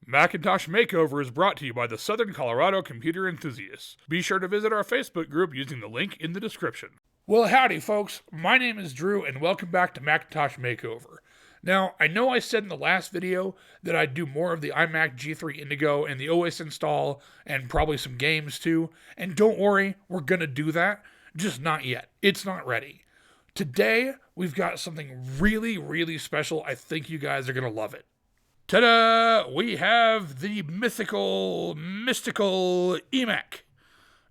Macintosh Makeover is brought to you by the Southern Colorado computer enthusiasts. Be sure to visit our Facebook group using the link in the description. Well, howdy, folks. My name is Drew, and welcome back to Macintosh Makeover. Now, I know I said in the last video that I'd do more of the iMac G3 Indigo and the OS install, and probably some games too. And don't worry, we're gonna do that, just not yet. It's not ready. Today, we've got something really, really special. I think you guys are gonna love it. Ta-da! We have the mystical eMac.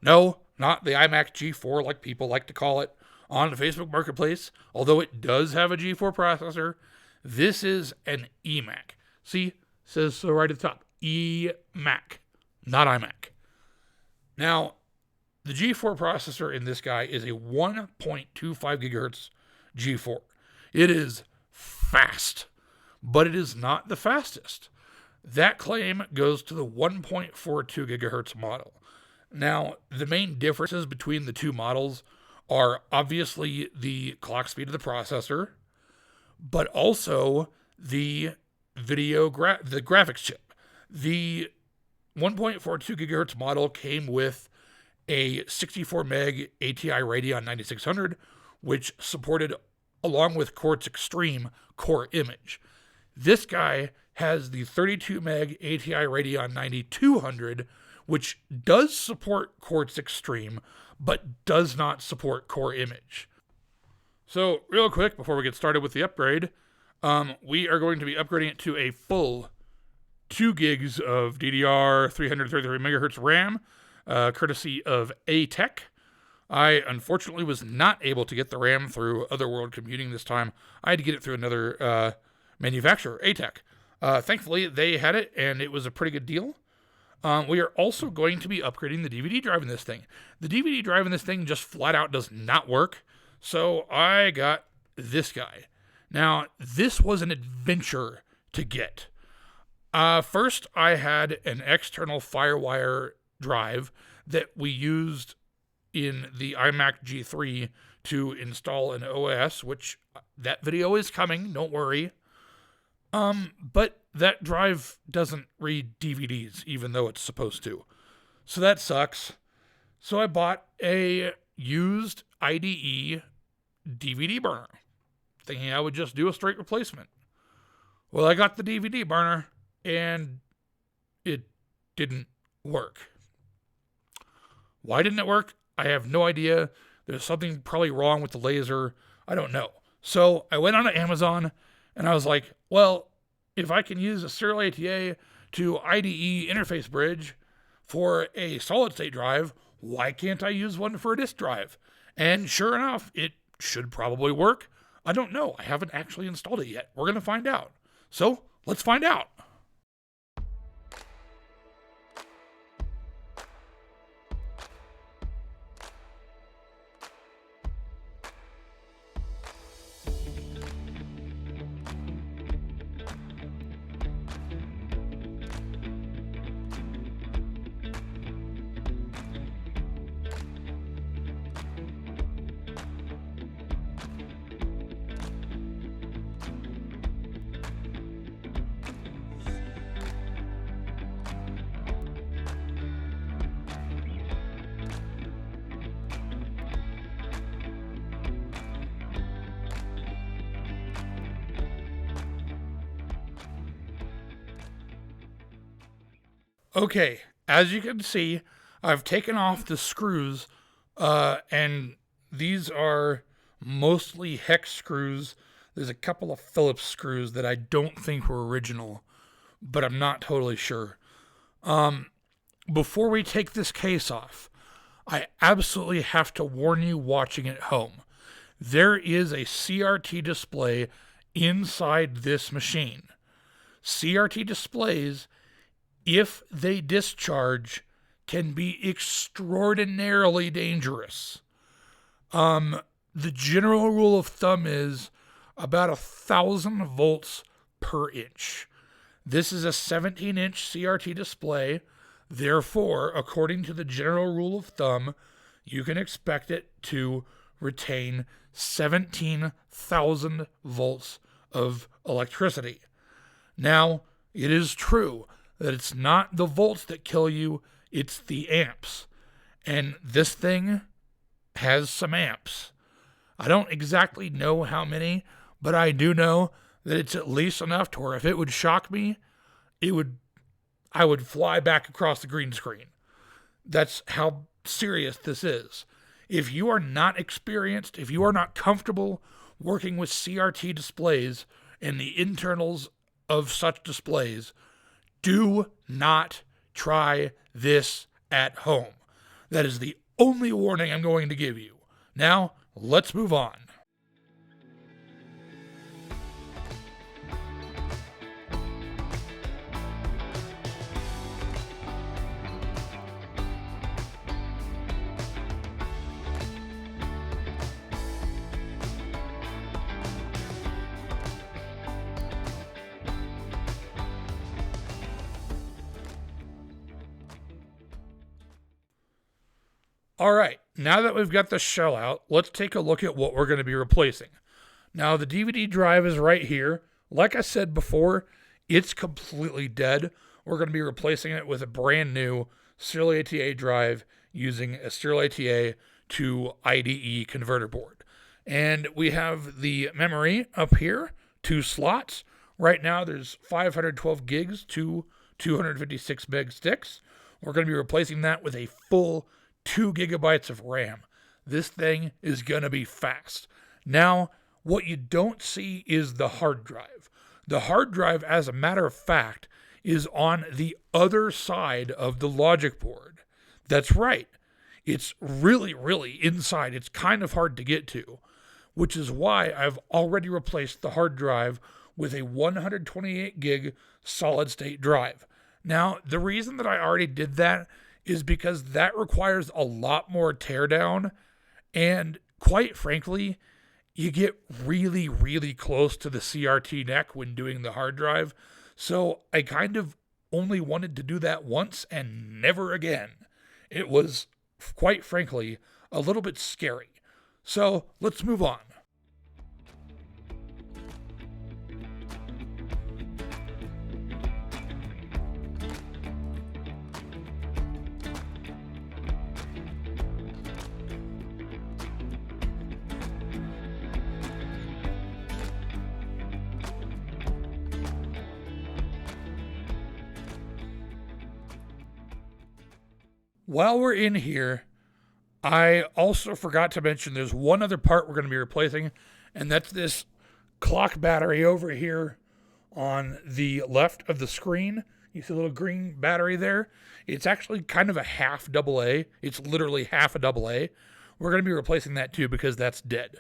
No, not the iMac G4 like people like to call it on the Facebook Marketplace, although it does have a G4 processor. This is an eMac. See, it says so right at the top. eMac, not iMac. Now, the G4 processor in this guy is a 1.25 gigahertz G4. It is fast, but it is not the fastest. That claim goes to the 1.42 gigahertz model. Now, the main differences between the two models are obviously the clock speed of the processor, but also the the graphics chip. The 1.42 gigahertz model came with a 64 meg ATI Radeon 9600, which supported, along with Quartz Extreme, core image. This guy has the 32 meg ATI Radeon 9200, which does support Quartz Extreme, but does not support core image. So, real quick, before we get started with the upgrade, we are going to be upgrading it to a full 2 gigs of DDR 333 megahertz RAM, courtesy of A-Tech. I unfortunately was not able to get the RAM through Otherworld Computing this time. I had to get it through another manufacturer, A-Tech. Thankfully, they had it, and it was a pretty good deal. We are also going to be upgrading the DVD drive in this thing. The DVD drive in this thing just flat out does not work, so I got this guy. Now, this was an adventure to get. First, I had an external FireWire drive that we used in the iMac G3 to install an OS, which that video is coming, don't worry. But that drive doesn't read DVDs, even though it's supposed to. So that sucks. So I bought a used IDE DVD burner, thinking I would just do a straight replacement. Well, I got the DVD burner, and it didn't work. Why didn't it work? I have no idea. There's something probably wrong with the laser. I don't know. So I went on to Amazon, and I was like, well, if I can use a serial ATA to IDE interface bridge for a solid-state drive, why can't I use one for a disk drive? And sure enough, it should probably work. I don't know. I haven't actually installed it yet. We're going to find out. So, let's find out. Okay, as you can see, I've taken off the screws, and these are mostly hex screws. There's a couple of Phillips screws that I don't think were original, but I'm not totally sure. Before we take this case off, I absolutely have to warn you watching at home. There is a CRT display inside this machine. CRT displays, if they discharge, can be extraordinarily dangerous. The general rule of thumb is about 1,000 volts per inch. This is a 17-inch CRT display. Therefore, according to the general rule of thumb, you can expect it to retain 17,000 volts of electricity. Now, it is true that it's not the volts that kill you, it's the amps. And this thing has some amps. I don't exactly know how many, but I do know that it's at least enough to where if it would shock me, I would fly back across the green screen. That's how serious this is. If you are not experienced, if you are not comfortable working with CRT displays and the internals of such displays, do not try this at home. That is the only warning I'm going to give you. Now, let's move on. All right, now that we've got the shell out, let's take a look at what we're going to be replacing. Now, the DVD drive is right here. Like I said before, it's completely dead. We're going to be replacing it with a brand new serial ATA drive using a serial ATA to IDE converter board. And we have the memory up here, 2 slots. Right now, there's 512 gigs to 256 meg sticks. We're going to be replacing that with a full 2 gigabytes of RAM. This thing is going to be fast. Now, what you don't see is the hard drive. The hard drive, as a matter of fact, is on the other side of the logic board. That's right. It's really, really inside. It's kind of hard to get to, which is why I've already replaced the hard drive with a 128 gig solid state drive. Now, the reason that I already did that is because that requires a lot more teardown, and quite frankly, you get really, really close to the CRT neck when doing the hard drive, so I kind of only wanted to do that once and never again. It was, quite frankly, a little bit scary. So, let's move on. While we're in here, I also forgot to mention there's one other part we're going to be replacing, and that's this clock battery over here on the left of the screen. You see a little green battery there? It's actually kind of a half AA. It's literally half a AA. We're going to be replacing that too because that's dead.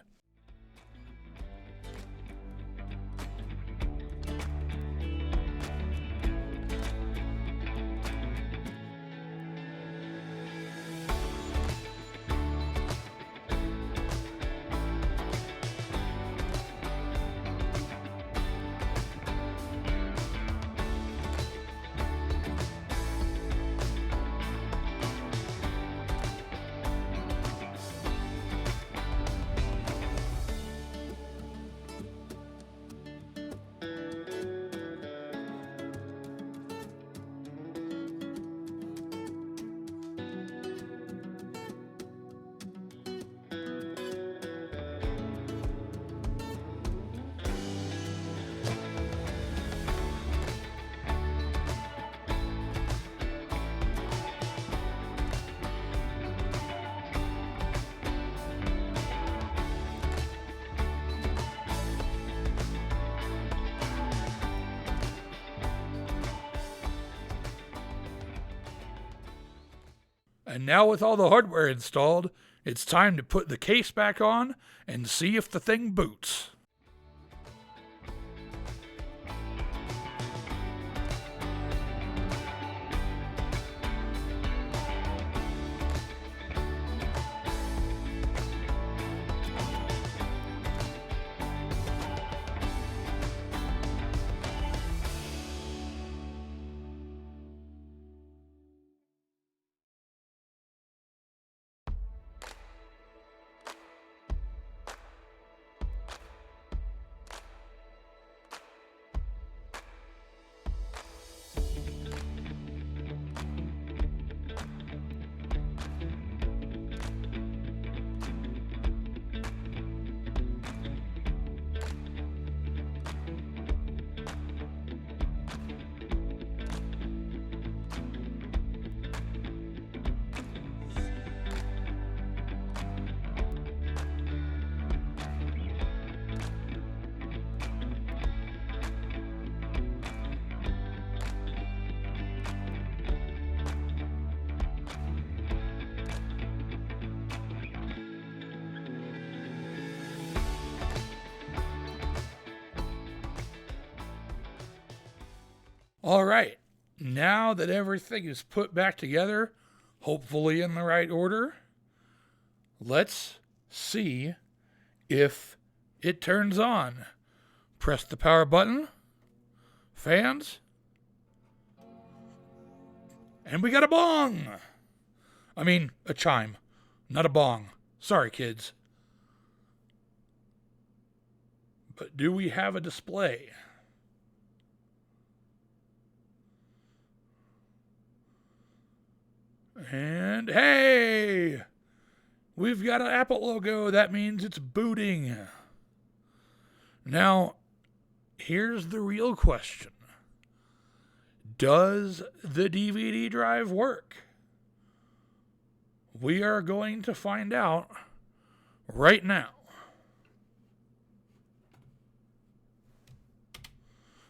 And now with all the hardware installed, it's time to put the case back on and see if the thing boots. All right. Now that everything is put back together, hopefully in the right order, let's see if it turns on. Press the power button. Fans. And we got a bong. I mean, a chime, not a bong. Sorry, kids. But do we have a display? And hey! We've got an Apple logo. That means it's booting. Now, here's the real question. Does the DVD drive work? We are going to find out right now.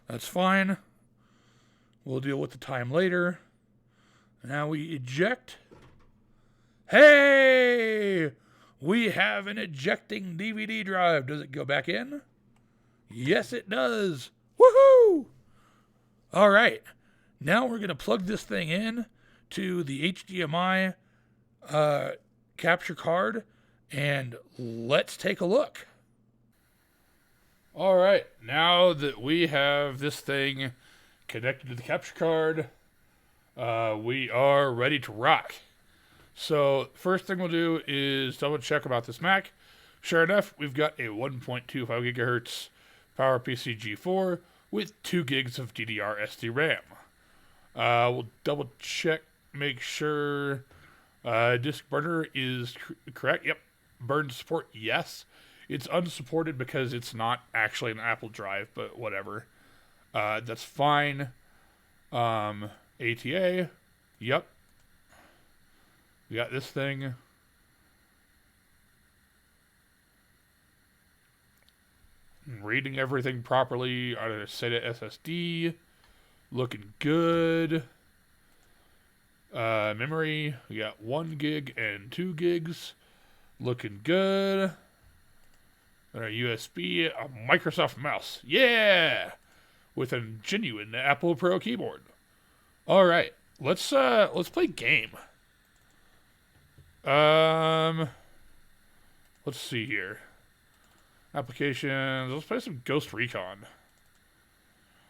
That's fine. We'll deal with the time later. Now we eject. Hey! We have an ejecting DVD drive. Does it go back in? Yes, it does. Woohoo! All right. Now we're going to plug this thing in to the HDMI capture card, and let's take a look. All right. Now that we have this thing connected to the capture card, we are ready to rock. So first thing we'll do is double check about this Mac. Sure enough, we've got a 1.25 gigahertz PowerPC G4 with 2 gigs of DDR SD RAM. We'll double check, make sure disk burner is correct. Yep, burn support, yes. It's unsupported because it's not actually an Apple drive, but whatever. That's fine. ATA, yep. We got this thing. Reading everything properly on a SATA SSD. Looking good. Memory, we got 1 gig and 2 gigs. Looking good. And our USB, a Microsoft mouse. Yeah! With a genuine Apple Pro keyboard. All right, let's play game. Let's see here. Applications. Let's play some Ghost Recon.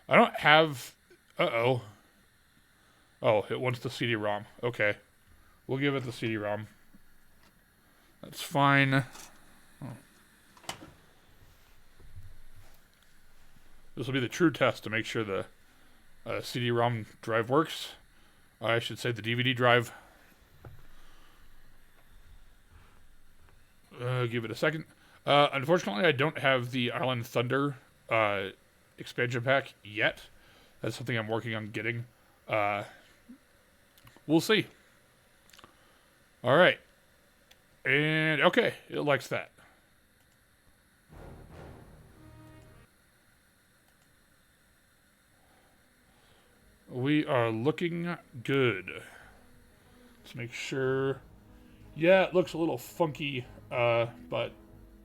I don't have. Oh, it wants the CD-ROM. Okay, we'll give it the CD-ROM. That's fine. Oh. This will be the true test to make sure the CD-ROM drive works. I should say the DVD drive. Give it a second. Unfortunately, I don't have the Island Thunder expansion pack yet. That's something I'm working on getting. We'll see. All right. And, okay, it likes that. We are looking good. Let's make sure. Yeah, it looks a little funky, but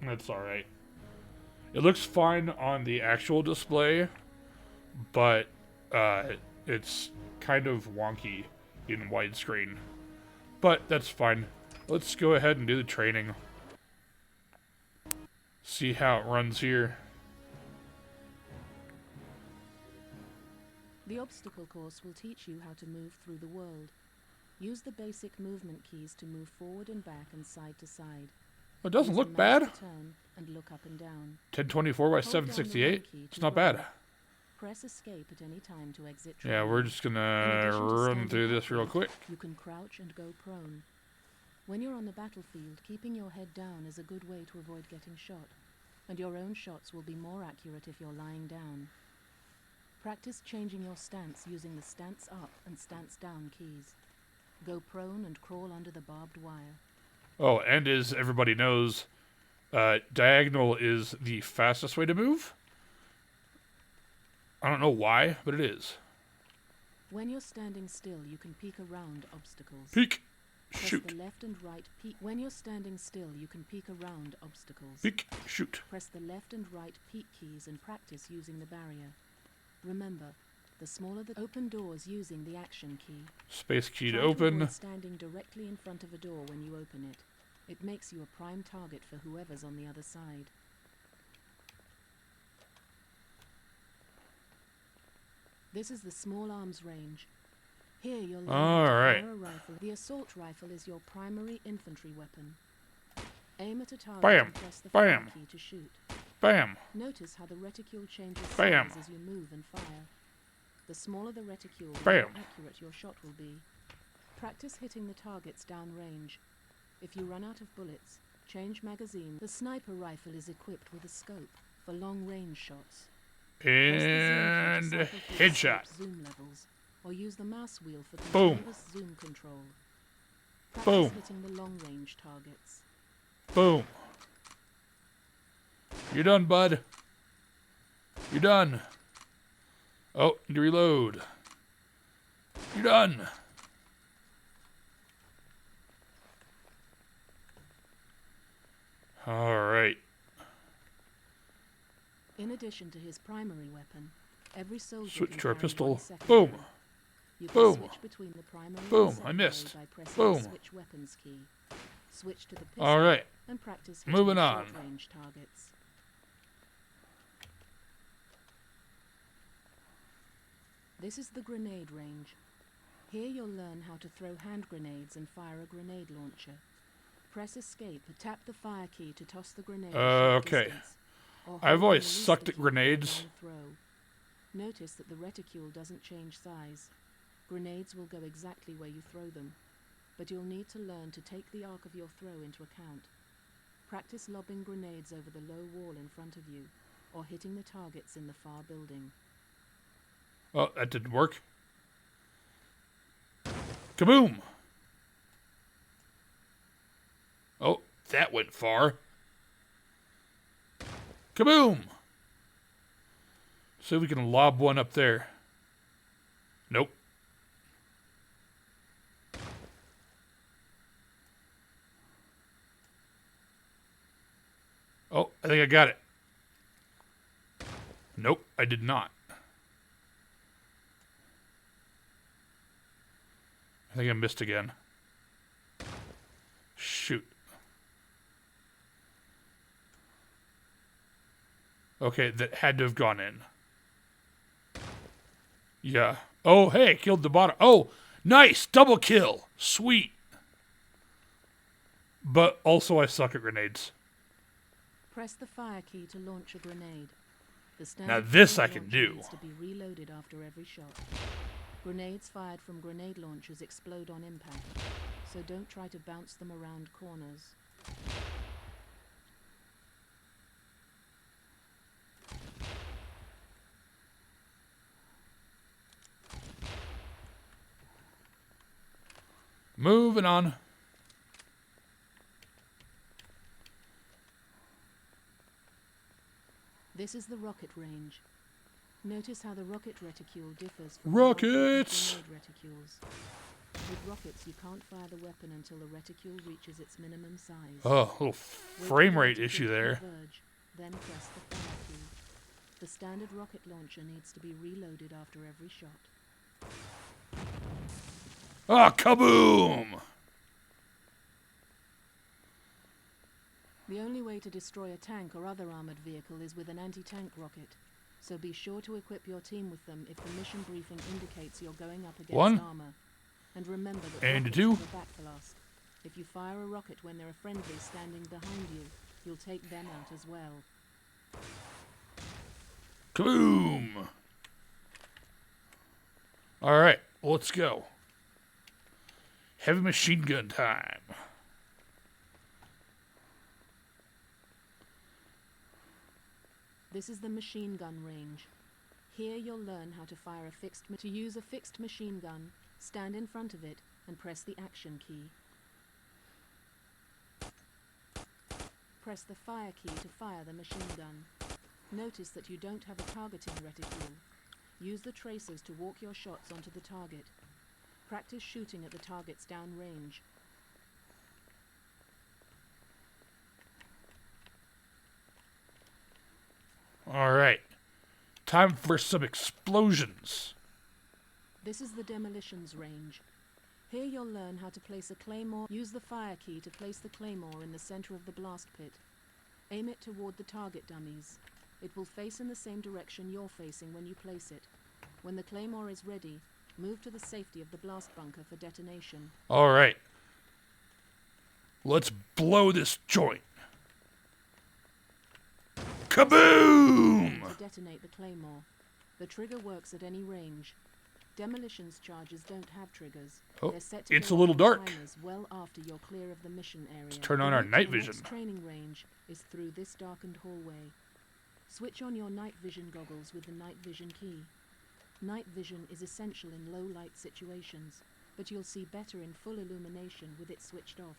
that's alright. It looks fine on the actual display, but it's kind of wonky in widescreen. But that's fine. Let's go ahead and do the training. See how it runs here. The obstacle course will teach you how to move through the world. Use the basic movement keys to move forward and back and side to side. It doesn't look bad. Turn and look up and down. 1024 by 768. It's not bad. Press escape at any time to exit. Yeah, we're just gonna run through this real quick. You can crouch and go prone. When you're on the battlefield, keeping your head down is a good way to avoid getting shot, and your own shots will be more accurate if you're lying down. Practice changing your stance using the stance up and stance down keys. Go prone and crawl under the barbed wire. Oh, and as everybody knows, diagonal is the fastest way to move. I don't know why, but it is. When you're standing still, you can peek around obstacles. Peek. Press Shoot. the left and right peek. When you're standing still, you can peek around obstacles. Peek. Shoot. Press the left and right peek keys and practice using the barrier. Remember, The smaller the open doors using the action key. Space key to Try open. avoid standing directly in front of a door when you open it. It makes you a prime target for whoever's on the other side. This is the small arms range. Here you'll learn how to fire a rifle. The assault rifle is your primary infantry weapon. Aim at a target and press the fire key to shoot. Bam! Notice how the reticule changes Bam! size as you move and fire. The smaller the reticule, the Bam! more accurate your shot will be. Practice hitting the targets downrange. If you run out of bullets, change magazine. The sniper rifle is equipped with a scope for long-range shots. And headshot. Zoom levels, or use the mouse wheel for Boom. continuous zoom control. Practice Boom. hitting the long-range targets. Boom. You're done, bud. You're done. Oh, need to reload. You're done. All right. In addition to his primary weapon, every soldier Switch can to our carry pistol. one secondary. Boom. You can Boom. switch between the primary and Boom. I secondary missed. by pressing Boom. the switch weapons key. Switch to the pistol All right. and practice hitting Moving on. short-range targets. This is the grenade range. Here you'll learn how to throw hand grenades and fire a grenade launcher. Press escape and tap the fire key to toss the grenade a short Okay. distance, or I've hold always the release sucked at stick for a grenades. long throw. Notice that the reticule doesn't change size. Grenades will go exactly where you throw them, but you'll need to learn to take the arc of your throw into account. Practice lobbing grenades over the low wall in front of you, or hitting the targets in the far building. Oh, that didn't work. Kaboom! Oh, that went far. Kaboom! See if we can lob one up there. Nope. Oh, I think I got it. Nope, I did not. I think I missed again. Shoot. Okay, that had to have gone in. Yeah. Oh, hey, killed the bottom. Oh, nice! Double kill! Sweet. But also I suck at grenades. Press the fire key to launch a grenade. The Now standard this I grenade can launcher do. needs to be reloaded after every shot. Grenades fired from grenade launchers explode on impact, so don't try to bounce them around corners. Moving on. This is the rocket range. Notice how the rocket reticule differs from Rockets! the grenade reticules. With rockets, you can't fire the weapon until the reticule reaches its minimum size. Oh, little Wait for frame the rate reticule issue to there. converge, then press the fire key. The standard rocket launcher needs to be reloaded after every shot. Ah, kaboom! The only way to destroy a tank or other armored vehicle is with an anti-tank rocket, so be sure to equip your team with them if the mission briefing indicates you're going up against One. armor. And remember that And rockets two. have a backblast. If you fire a rocket when there are friendlies standing behind you, you'll take them out as well. Kaboom! Alright, let's go. Heavy machine gun time. This is the machine gun range. Here you'll learn how to fire to use a fixed machine gun, stand in front of it, and press the action key. Press the fire key to fire the machine gun. Notice that you don't have a targeting reticule. Use the tracers to walk your shots onto the target. Practice shooting at the targets downrange. Alright. Time for some explosions. This is the Demolitions Range. Here you'll learn how to place a claymore. Use the fire key to place the claymore in the center of the blast pit. Aim it toward the target dummies. It will face in the same direction you're facing when you place it. When the claymore is ready, move to the safety of the blast bunker for detonation. All right. Let's blow this joint. Kaboom! To detonate the claymore. The trigger works at any range. Demolitions charges don't have triggers. Oh, they're set to it's a go little off dark. timers well after you're clear of the mission area. Let's turn on our night The vision. next training range is through this darkened hallway. Switch on your night vision goggles with the night vision key. Night vision is essential in low light situations, but you'll see better in full illumination with it switched off.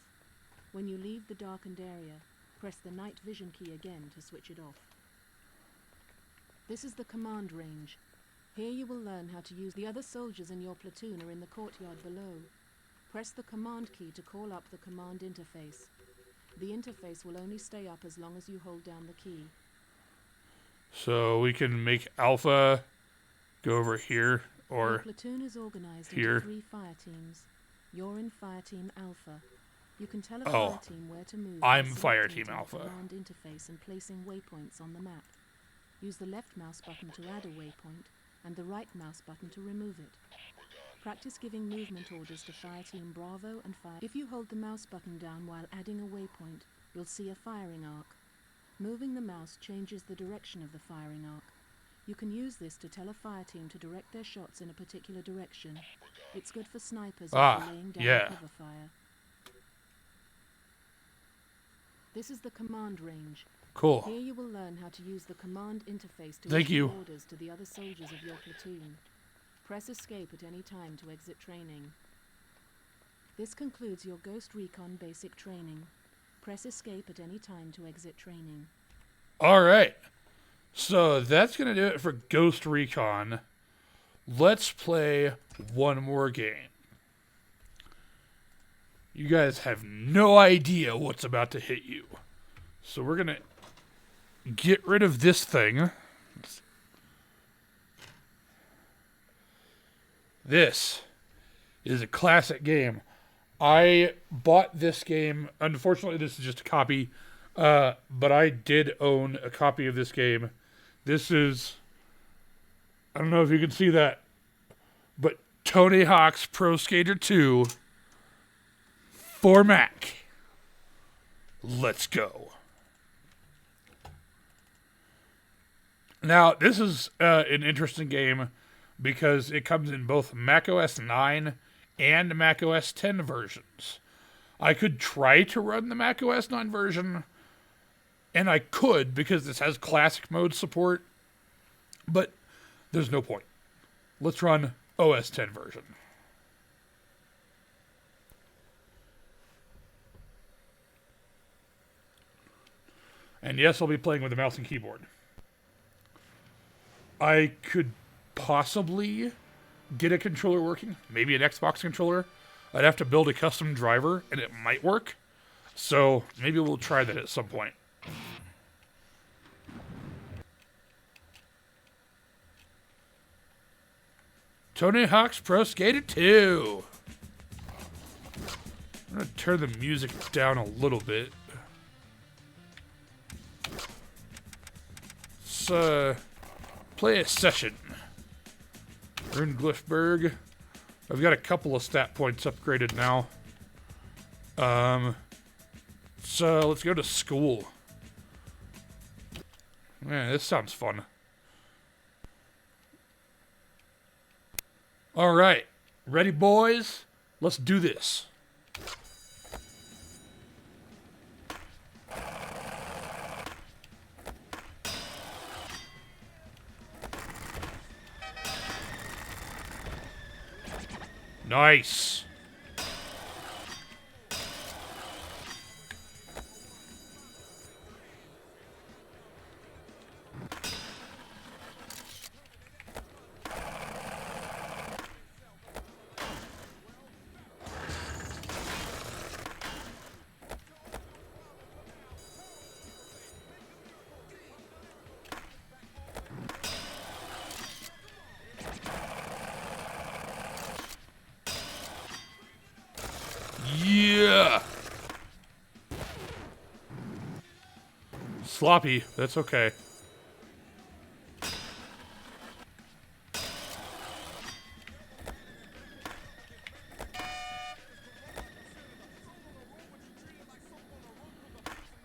When you leave the darkened area, press the night vision key again to switch it off. This is the command range. Here you will learn how to use. The other soldiers in your platoon are in the courtyard below. Press the command key to call up the command interface. The interface will only stay up as long as you hold down the key. So we can make Alpha go over here Your or platoon is organized here. into 3 fire teams. You're in Fire Team Alpha. You can tell a Oh, fire team where to move. I'm by Fire selecting Team the Alpha. Command interface and placing waypoints on the map. Use the left mouse button to add a waypoint and the right mouse button to remove it. Practice giving movement orders to Fire Team Bravo and Fire. If you hold the mouse button down while adding a waypoint, you'll see a firing arc. Moving the mouse changes the direction of the firing arc. You can use this to tell a fire team to direct their shots in a particular direction. It's good for snipers who are laying down cover fire. This is the command range. Cool. Here you will learn how to use the command interface to Thank issue you. orders to the other soldiers of your platoon. Press escape at any time to exit training. This concludes your Ghost Recon basic training. Press escape at any time to exit training. All right. So that's going to do it for Ghost Recon. Let's play one more game. You guys have no idea what's about to hit you. So we're going to get rid of this thing. This is a classic game. I bought this game. Unfortunately, this is just a copy. But I did own a copy of this game. This is, I don't know if you can see that, but Tony Hawk's Pro Skater 2 for Mac. Let's go. Now, this is an interesting game because it comes in both macOS 9 and macOS 10 versions. I could try to run the macOS 9 version, and I could because this has classic mode support, but there's no point. Let's run OS 10 version. And yes, I'll be playing with a mouse and keyboard. I could possibly get a controller working, maybe an Xbox controller. I'd have to build a custom driver, and it might work. So maybe we'll try that at some point. Tony Hawk's Pro Skater 2. I'm going to turn the music down a little bit. Let's play a session. Rundglyphberg. I've got a couple of stat points upgraded now. So let's go to school. Man, this sounds fun. All right, ready, boys? Let's do this. Nice. sloppy. That's okay.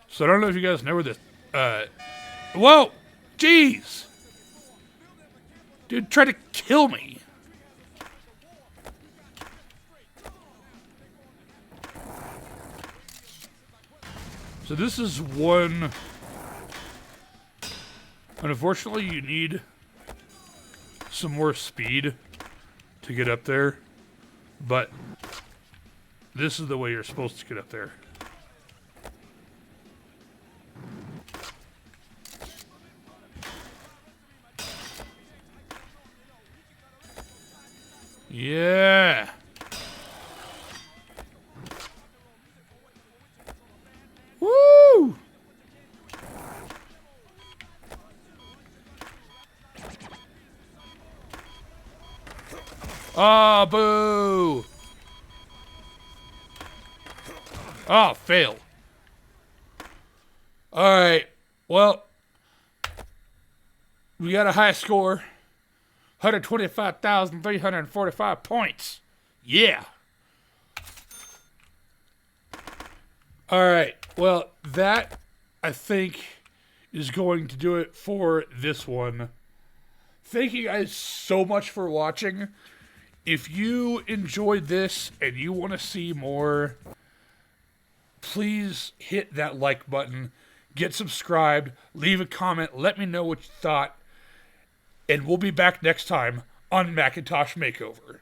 So I don't know if you guys know where this... Whoa! Jeez! Dude tried to kill me. So this is one... Unfortunately, you need some more speed to get up there. But this is the way you're supposed to get up there. Yeah. Woo! Ah, boo! Ah, fail. Alright, well, we got a high score. 125,345 points. Yeah. Alright, well, that, I think, is going to do it for this one. Thank you guys so much for watching. If you enjoyed this and you want to see more, please hit that like button, get subscribed, leave a comment, let me know what you thought, and we'll be back next time on Macintosh Makeover.